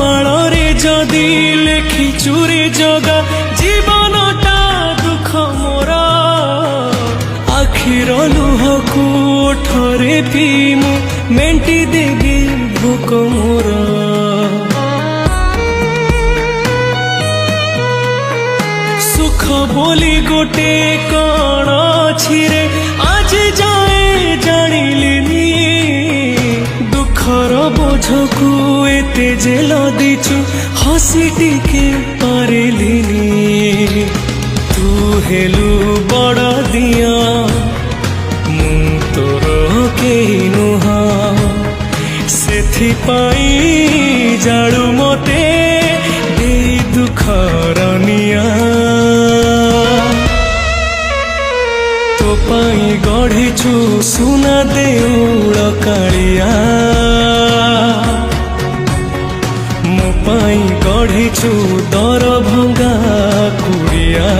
କପାଳରେ ଯଦି ଲେଖିଛୁ ରେ ଜଗା ଜୀବନଟା ଦୁଃଖ ମୋର ଆଖିର ଲୁହକୁ ଓଠରେ ପିଇ ମୁଁ ମେଣ୍ଟି ଦେବି ଭୋକ ମୋର ସୁଖ ବୋଲି ଗୋଟେ କଣ ଅଛି ରେ ଆଜି ଯାଏ ଜାଣିଲିନି ଦୁଃଖର ବୋଝକୁ ଏତେ ଯେ ଲଦିଛୁ ହସି ଟିକେ ପାରିଲିନି ତୁ ହେଲୁ ବଡ଼ ଦିଅ ମୁଁ ତୋର କେହି ନୁହଁ ସେଥିପାଇଁ ଜାଳୁ ମତେ ଦେଇ ଦୁଃଖର ନିଆଁ ତୋ ପାଇଁ ଗଢ଼ିଛୁ ସୁନା ଦେଉଳ କାଳିଆ ମୋ ପାଇଁ ଗଢ଼ିଛୁ ଦର ଭଙ୍ଗା କୁଡ଼ିଆ